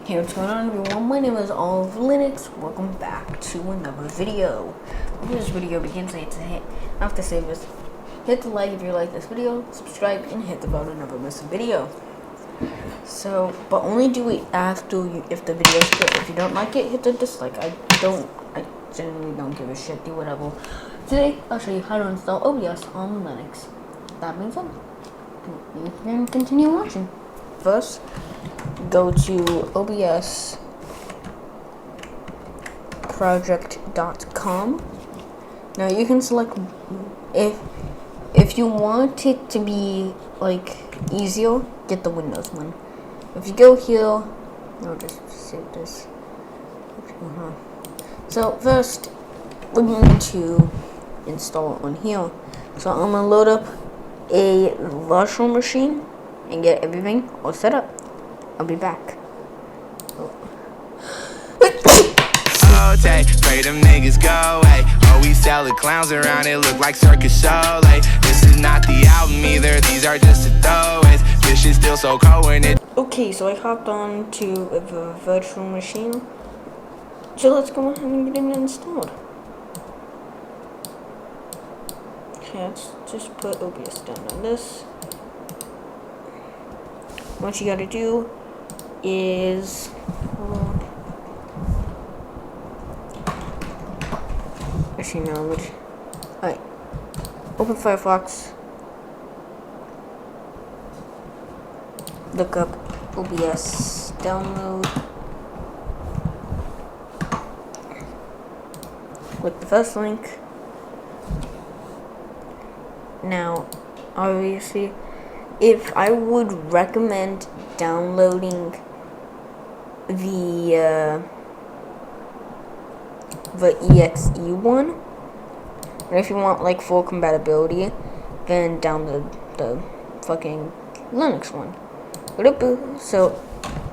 Hey, what's going on, everyone? My name is All of Linux. Welcome back to another video. Before this video begins, I have to say this. Hit the like if you like this video, subscribe, and hit the bell to never miss a video. So, but only do it after if the video is good. If you don't like it, hit the dislike. I genuinely don't give a shit. Do whatever. Today, I'll show you how to install OBS on Linux. That being said, you can continue watching. First, go to obsproject.com. Now you can select if you want it to be like easier, get the Windows one. If you go here, I'll just save this. So first, we're going to install it on here. So I'm gonna load up a virtual machine and get everything all set up. I'll be back. Pray them niggas go away. Oh, we sell the clowns around, it look like circus show. Like, this is not the album either, these are just the throwaways. This shit's still so cold when it. Okay, so I hopped on to the virtual machine. So let's go ahead and get it installed. Okay, let's just put OBS down on this. What you gotta do is actually no, alright. Open Firefox. Look up OBS download. Click the first link. Now, obviously, if I would recommend downloading the exe one, and if you want like full compatibility, then download the fucking Linux one. So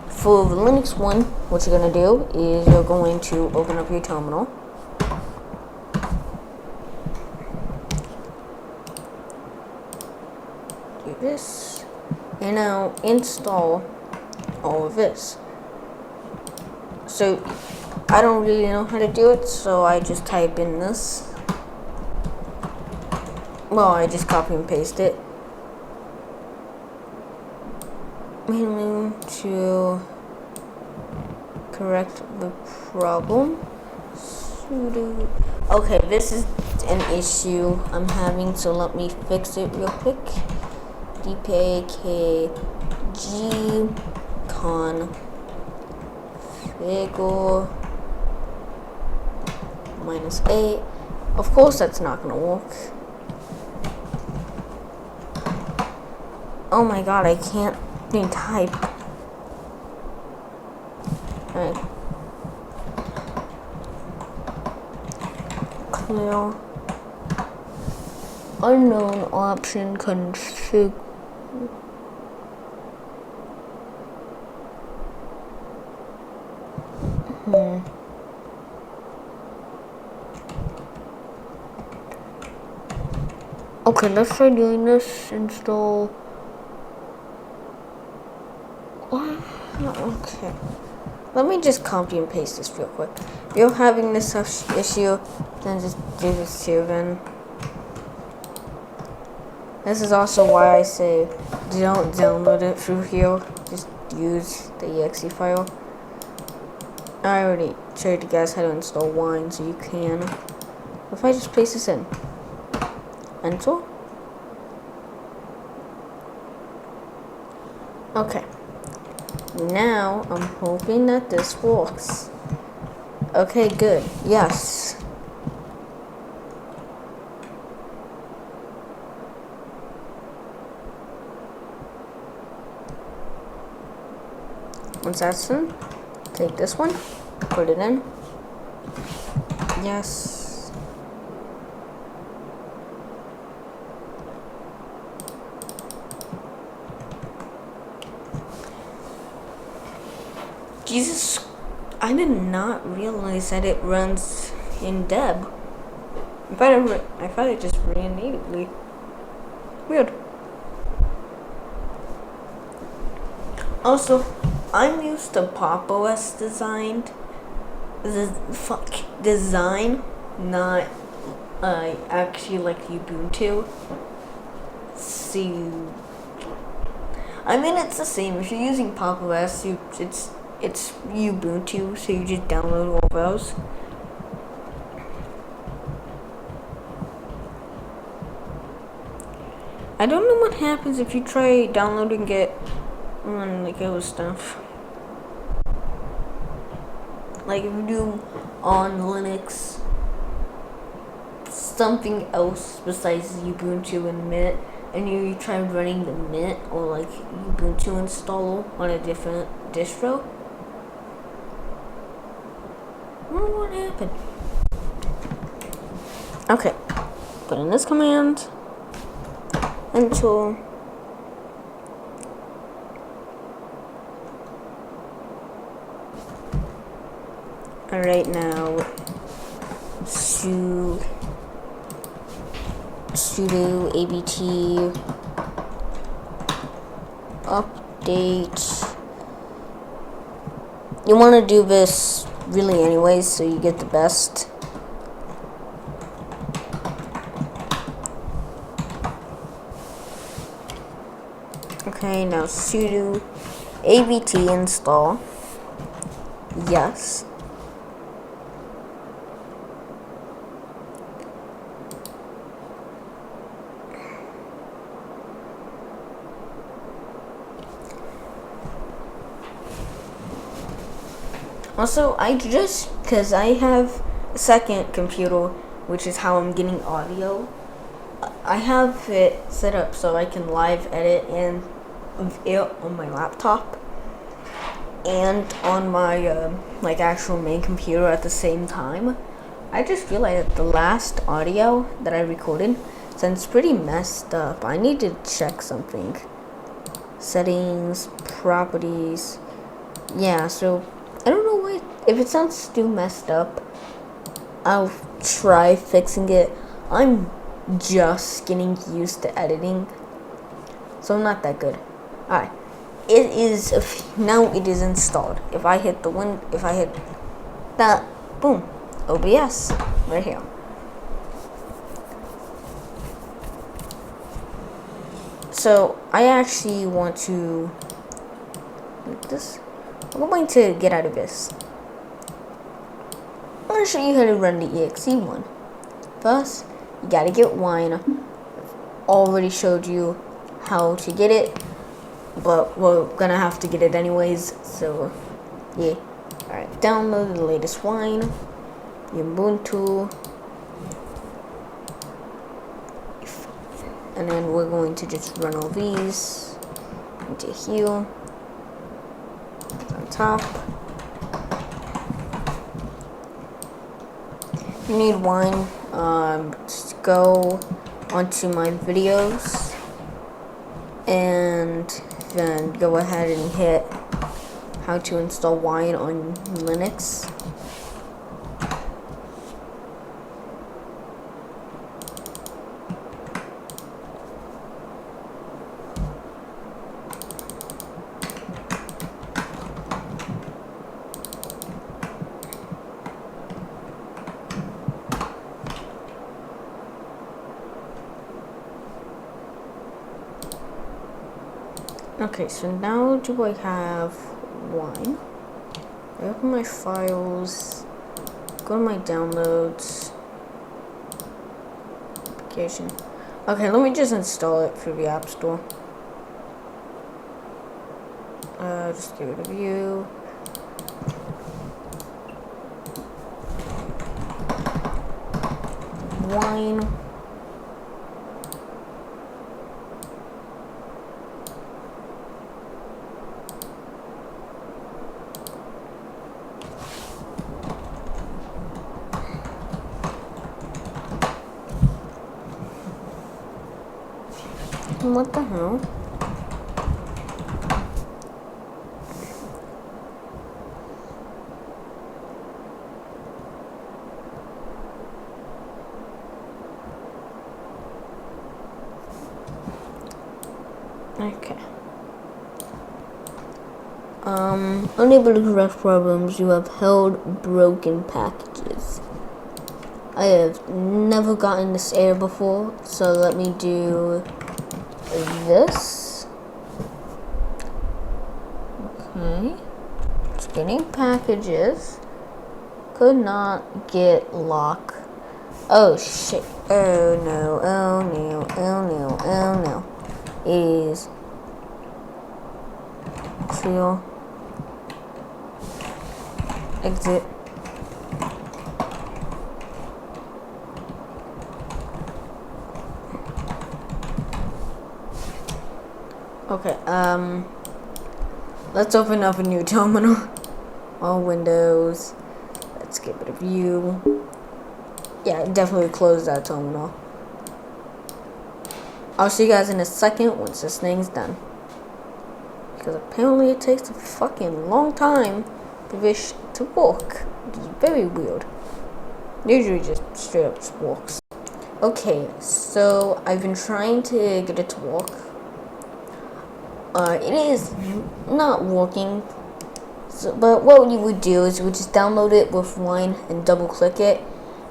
for the Linux one, what you're gonna do is you're going to open up your terminal. Do this, and now install all of this. So I don't really know how to do it, so I just type in this. Well, I just copy and paste it. Mainly to correct the problem. Sudo. Okay, this is an issue I'm having, so let me fix it real quick. dpkg configure -8. Of course that's not gonna work. Oh my god, I can't even type. Alright. Clear. Unknown option config. Okay, let's try doing this. Install. Okay. Let me just copy and paste this real quick. If you're having this issue, then just do this too, then. This is also why I say don't download it through here. Just use the exe file. I already showed you guys how to install Wine, so you can. If I just paste this in. Enter. Okay. Now I'm hoping that this works. Okay, good. Yes. Once that's done, take this one, put it in. Yes. Jesus, I did not realize that it runs in Deb. I thought it just ran natively. Weird. Also, I'm used to Pop OS design, not actually like Ubuntu. So, I mean, it's the same. If you're using Pop OS, it's Ubuntu, so you just download all those. I don't know what happens if you try downloading it on like other stuff. Like if you do on Linux something else besides Ubuntu and Mint, and you try running the Mint or like Ubuntu installer on a different distro, I don't know what happened. Okay, put in this command until alright, now sudo apt update. You want to do this really anyways, so you get the best. Okay, now sudo apt install. Yes. Also, because I have a second computer, which is how I'm getting audio, I have it set up so I can live edit and it on my laptop and on my like actual main computer at the same time. I just realized that the last audio that I recorded sounds pretty messed up. I need to check something. Settings, properties. Yeah, so I don't know why. If it sounds still messed up, I'll try fixing it. I'm just getting used to editing, so I'm not that good. Alright, it is now it is installed. If I hit that, boom, OBS right here. So I actually want to make this. I'm going to get out of this. I'm going to show you how to run the exe one. First, you gotta get wine. Already showed you how to get it, but we're gonna have to get it anyways, so yeah. Alright, download the latest wine, Ubuntu, and then we're going to just run all these into here, on top. If you need wine, just go onto my videos and then go ahead and hit how to install wine on Linux. Okay, so now do I have wine? I open my files, go to my downloads, application. Okay, let me just install it through the App Store. Just give it a view. Wine. What the hell? Okay. Unable to correct problems. You have held broken packages. I have never gotten this error before, so let me do this. Okay. It's getting packages. Could not get lock. Oh shit. Oh no. Oh no. Oh no. Oh no. Is clear. Exit. Okay, let's open up a new terminal. All windows. Let's give it a view. Yeah, definitely close that terminal. I'll see you guys in a second once this thing's done. Because apparently it takes a fucking long time for this to work. Which is very weird. Usually just straight up just works. Okay, so I've been trying to get it to work. It is not working. So, but what you would do is you would just download it with Wine and double click it.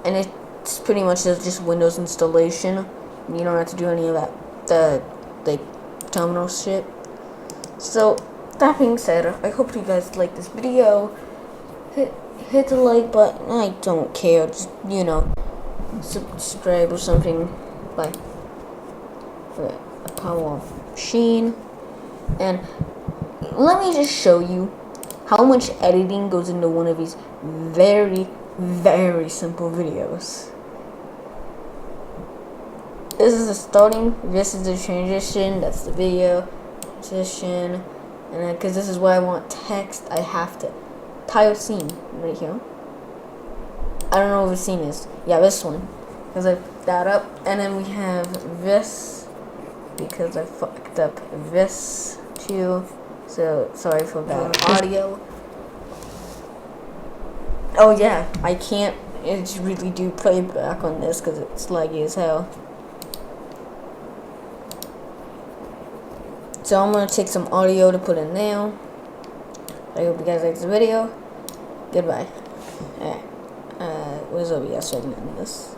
And it's pretty much just Windows installation. You don't have to do any of that, the terminal shit. So, that being said, I hope you guys like this video. Hit the like button. I don't care. Just, you know, subscribe or something. Bye. A power machine. And let me just show you how much editing goes into one of these very, very simple videos. This is the starting, this is the transition, that's the video, transition, and because this is why I want text, I have to, tile scene, right here. I don't know what the scene is. Yeah, this one, because I put that up, and then we have this, because I fucked up this too, so sorry for bad audio. Oh yeah, I can't really do playback on this because it's laggy as hell. So I'm going to take some audio to put in there. I hope you guys like this video. Goodbye. Alright. Where's OBS so I can end this?